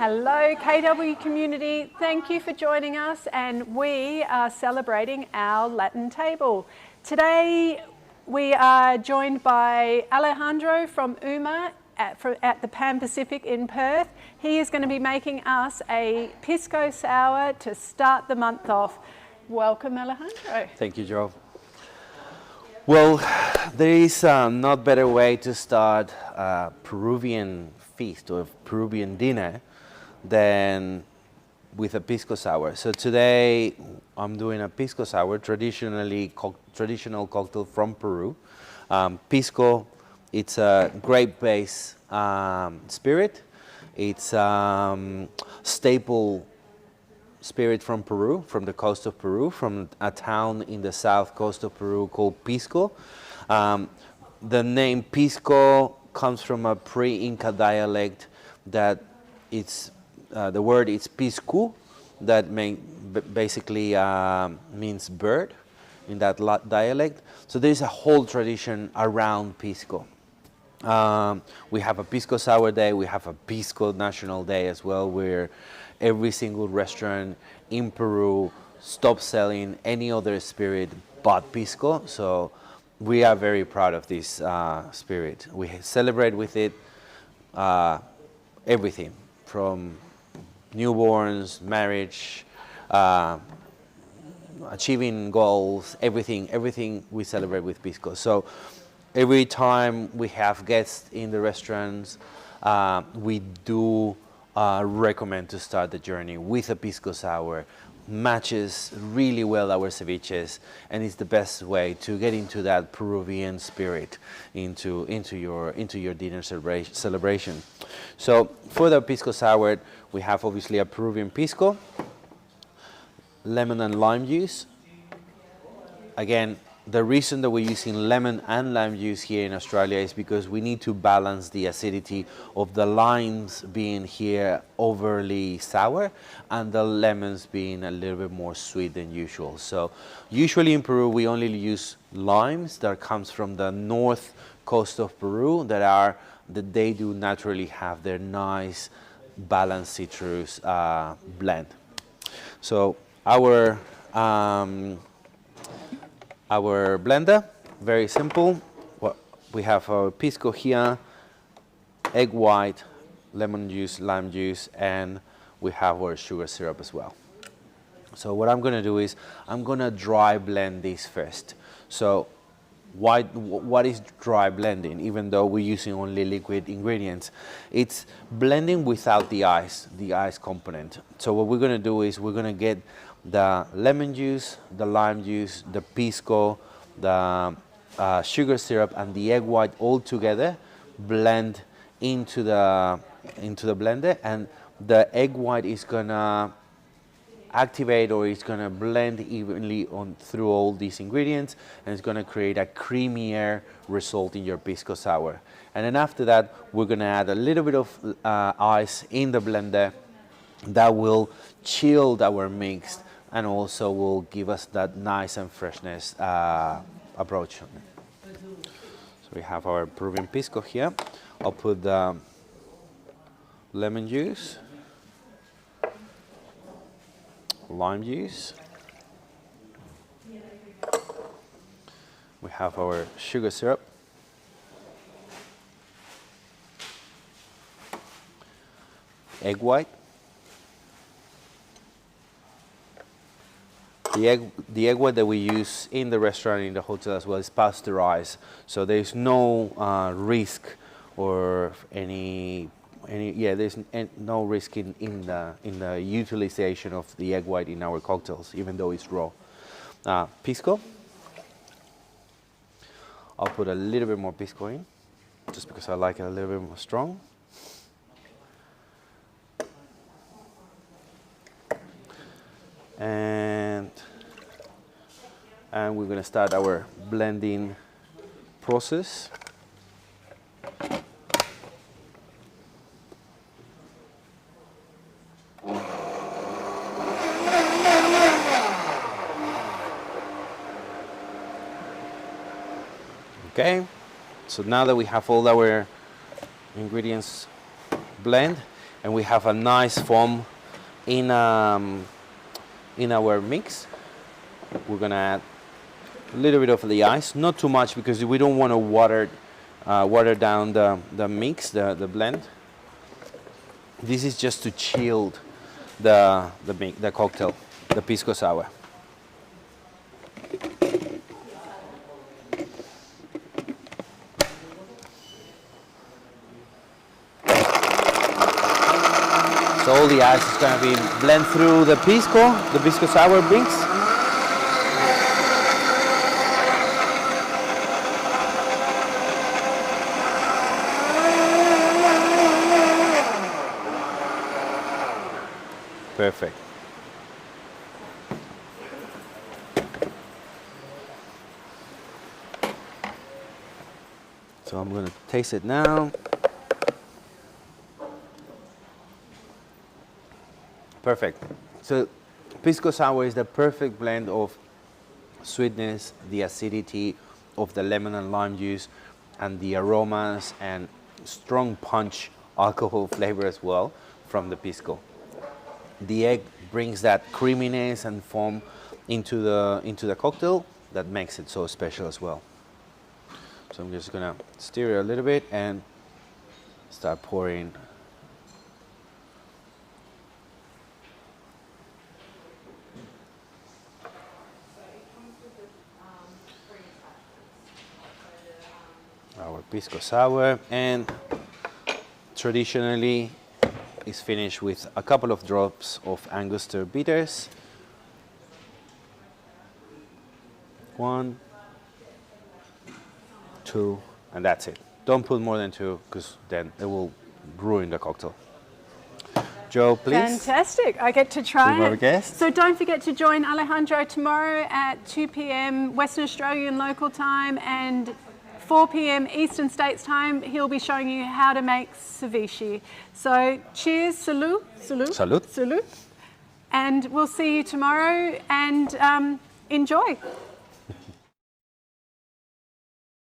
Hello KW community, thank you for joining us, and we are celebrating our Latin table. Today we are joined by Alejandro from UMA at the Pan Pacific in Perth. He is going to be making us a Pisco Sour to start the month off. Welcome Alejandro. Thank you, Joe. Well, there is not better way to start a Peruvian feast or Peruvian dinner than with a Pisco Sour. So today I'm doing a Pisco Sour, traditional cocktail from Peru. Pisco, it's a grape-based spirit. It's staple spirit from Peru, from the coast of Peru, from a town in the south coast of Peru called Pisco. The name Pisco comes from a pre-Inca dialect that it's the word is piscu, that basically means bird in that dialect. So there's a whole tradition around Pisco. We have a Pisco Sour Day, we have a Pisco National Day as well, where every single restaurant in Peru stops selling any other spirit but Pisco. So we are very proud of this spirit. We celebrate with it everything from newborns, marriage, achieving goals, everything we celebrate with Pisco. So every time we have guests in the restaurants, we do recommend to start the journey with a Pisco Sour. Matches really well our ceviches, and it's the best way to get into that Peruvian spirit into your dinner celebration. So for the Pisco Sour, we have obviously a Peruvian pisco, lemon and lime juice. Again, the reason that we're using lemon and lime juice here in Australia is because we need to balance the acidity of the limes being here overly sour and the lemons being a little bit more sweet than usual. So usually in Peru we only use limes that comes from the north coast of Peru that they do naturally have their nice balanced citrus blend. So our blender, very simple. We have our pisco here, egg white, lemon juice, lime juice, and we have our sugar syrup as well. So what I'm going to do is I'm going to dry blend this first. So what is dry blending? Even though we're using only liquid ingredients, it's blending without the ice component. So what we're going to do is we're going to get the lemon juice, the lime juice, the pisco, the sugar syrup, and the egg white all together, blend into the blender, and the egg white is gonna activate, or it's gonna blend evenly through all these ingredients, and it's gonna create a creamier result in your Pisco Sour. And then after that, we're gonna add a little bit of ice in the blender that will chill our mix and also will give us that nice and freshness approach. So we have our Peruvian Pisco here. I'll put the lemon juice, lime juice. We have our sugar syrup. Egg white. The egg white that we use in the restaurant, in the hotel as well, is pasteurized, so there's no risk or there's no risk in the utilization of the egg white in our cocktails, even though it's raw. Pisco. I'll put a little bit more pisco in, just because I like it a little bit more strong. And we're going to start our blending process. Okay, so now that we have all our ingredients blend, and we have a nice foam in our mix. We're gonna add a little bit of the ice, not too much because we don't want to water down the mix, the blend. This is just to chill the cocktail, the Pisco Sour. So all the ice is going to be blend through the Pisco Sour mix. Perfect. So I'm going to taste it now. Perfect. So Pisco Sour is the perfect blend of sweetness, the acidity of the lemon and lime juice, and the aromas and strong punch alcohol flavor as well from the Pisco. The egg brings that creaminess and foam into the cocktail that makes it so special as well. So I'm just gonna stir it a little bit and start pouring. Our Pisco Sour, and traditionally is finished with a couple of drops of Angostura bitters. 1, 2, and that's it. Don't put more than 2 because then it will ruin the cocktail. Joe, please. Fantastic. I get to try Our it. guest. So don't forget to join Alejandro tomorrow at 2 p.m. Western Australian local time and 4 p.m. Eastern States time. He'll be showing you how to make ceviche. So cheers, salud, salud, Salud. salud. And we'll see you tomorrow, and enjoy.